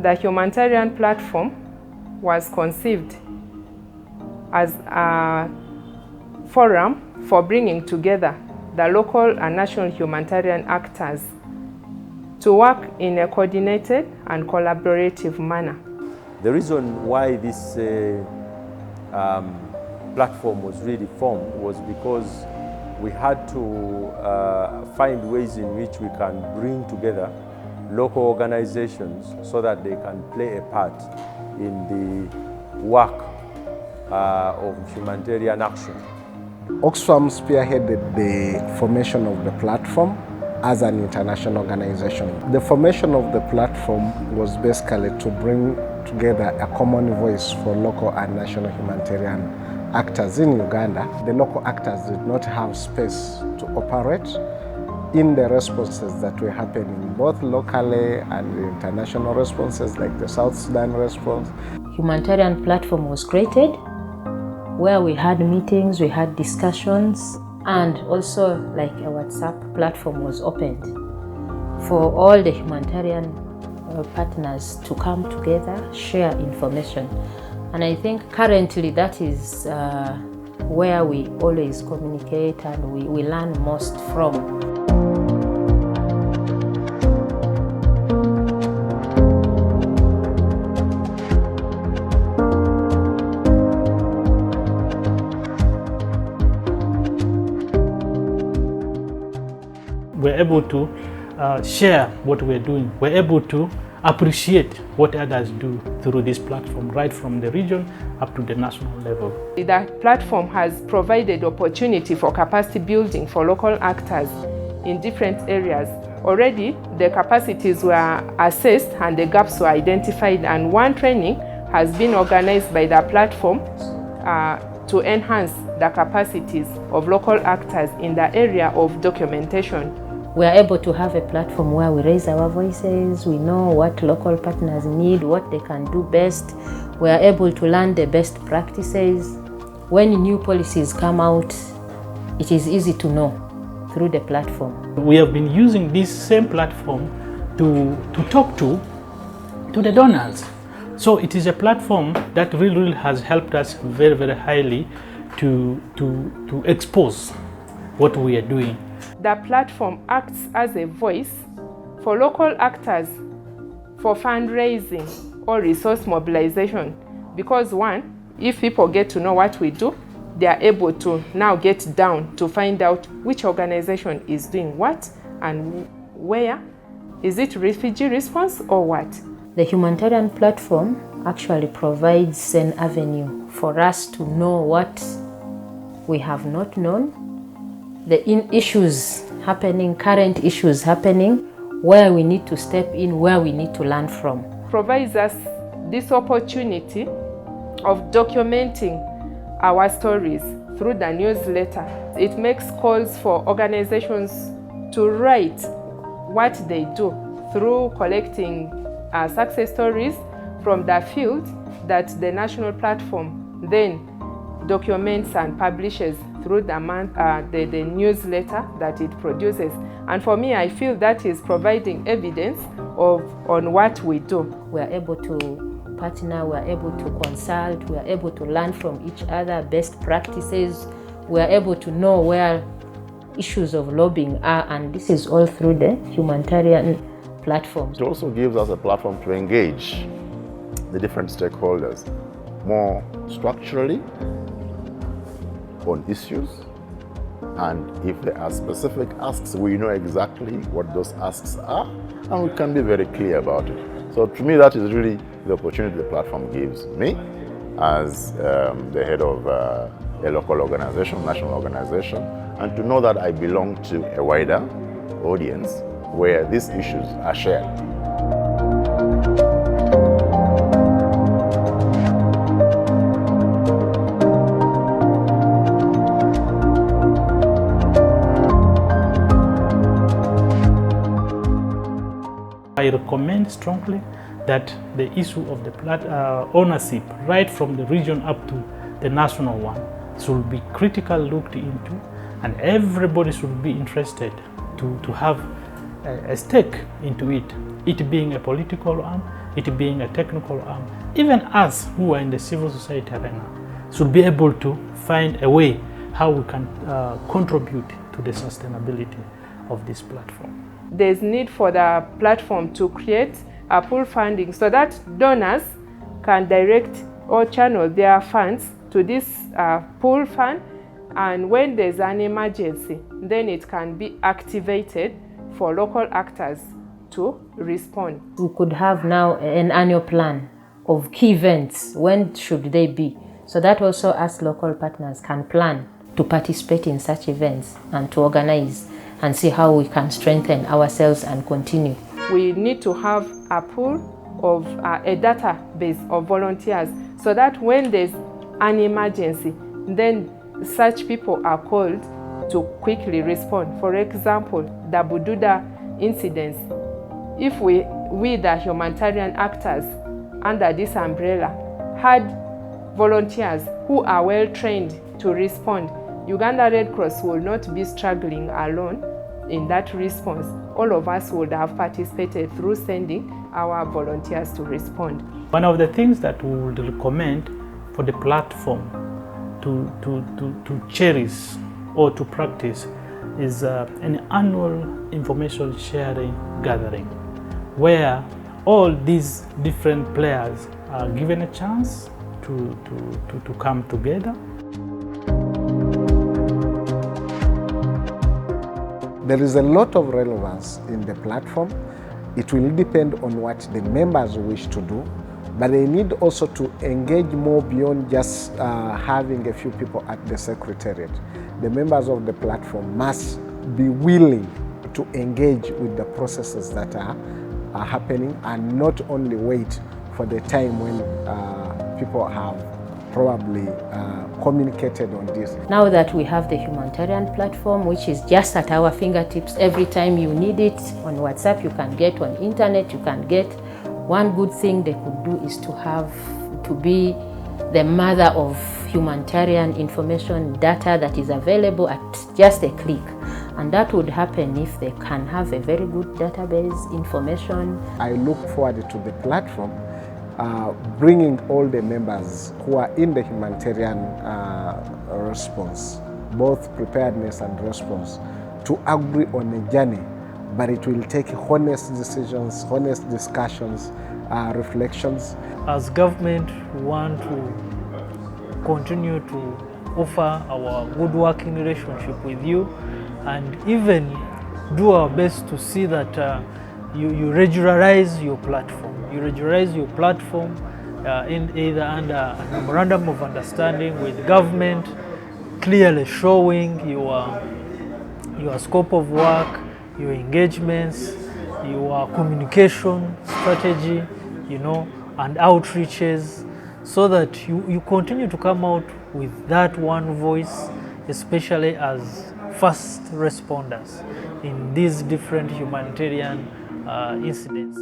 the Humanitarian platform was conceived as a forum for bringing together the local and national humanitarian actors to work in a coordinated and collaborative manner. The reason why this platform was really formed was because we had to find ways in which we can bring together local organizations so that they can play a part in the work of humanitarian action. Oxfam spearheaded the formation of the platform as an international organization. The formation of the platform was basically to bring together a common voice for local and national humanitarian actors in Uganda. The local actors did not have space to operate in the responses that were happening both locally and the international responses like the South Sudan response. Humanitarian platform was created where we had meetings, we had discussions, and also like a WhatsApp platform was opened for all the humanitarian partners to come together, share information. And I think currently that is where we always communicate and we learn most from. We're able to share what we're doing. We're able to appreciate what others do through this platform, right from the region up to the national level. The platform has provided opportunity for capacity building for local actors in different areas. Already, the capacities were assessed and the gaps were identified, and one training has been organized by the platform to enhance the capacities of local actors in the area of documentation. We are able to have a platform where we raise our voices, we know what local partners need, what they can do best. We are able to learn the best practices. When new policies come out, it is easy to know through the platform. We have been using this same platform to talk to the donors. So it is a platform that really has helped us very, very highly to expose what we are doing. The platform acts as a voice for local actors for fundraising or resource mobilization, because one, if people get to know what we do, they are able to now get down to find out which organization is doing what and where. Is it refugee response or what? The humanitarian platform actually provides an avenue for us to know what we have not known, the issues happening, current issues happening, where we need to step in, where we need to learn from. Provides us this opportunity of documenting our stories through the newsletter. It makes calls for organizations to write what they do through collecting success stories from the field that the national platform then documents and publishes through the newsletter that it produces. And for me, I feel that is providing evidence on what we do. We are able to partner, we are able to consult, we are able to learn from each other, best practices. We are able to know where issues of lobbying are, and this is all through the humanitarian platform. It also gives us a platform to engage the different stakeholders more structurally on issues, and if there are specific asks, we know exactly what those asks are, and we can be very clear about it. So to me, that is really the opportunity the platform gives me as the head of a local organization, national organization, and to know that I belong to a wider audience where these issues are shared. I recommend strongly that the issue of the ownership, right from the region up to the national one, should be critically looked into, and everybody should be interested to have a stake into it. It being a political arm, it being a technical arm. Even us who are in the civil society arena should be able to find a way how we can contribute to the sustainability of this platform. There's need for the platform to create a pool funding so that donors can direct or channel their funds to this pool fund, and when there's an emergency, then it can be activated for local actors to respond. We could have now an annual plan of key events. When should they be? So that also us local partners can plan to participate in such events and to organize and see how we can strengthen ourselves and continue. We need to have a pool of a database of volunteers so that when there's an emergency, then such people are called to quickly respond. For example, the Bududa incidents. If we the humanitarian actors under this umbrella had volunteers who are well trained to respond, Uganda Red Cross will not be struggling alone in that response. All of us would have participated through sending our volunteers to respond. One of the things that we would recommend for the platform to cherish or to practice is an annual information sharing gathering, where all these different players are given a chance to come together. There is a lot of relevance in the platform. It will depend on what the members wish to do, but they need also to engage more beyond just having a few people at the secretariat. The members of the platform must be willing to engage with the processes that are happening and not only wait for the time when people have probably communicated on this. Now that we have the humanitarian platform, which is just at our fingertips, every time you need it on WhatsApp, you can get, on internet, you can get. One good thing they could do is to be the mother of humanitarian information data that is available at just a click. And that would happen if they can have a very good database information. I look forward to the platform bringing all the members who are in the humanitarian response, both preparedness and response, to agree on a journey, but it will take honest decisions, honest discussions, reflections. As government, we want to continue to offer our good working relationship with you and even do our best to see that you regularize your platform. You regularize your platform in either under a memorandum of understanding with government, clearly showing your scope of work, your engagements, your communication strategy, and outreaches, so that you continue to come out with that one voice, especially as first responders in these different humanitarian incidents.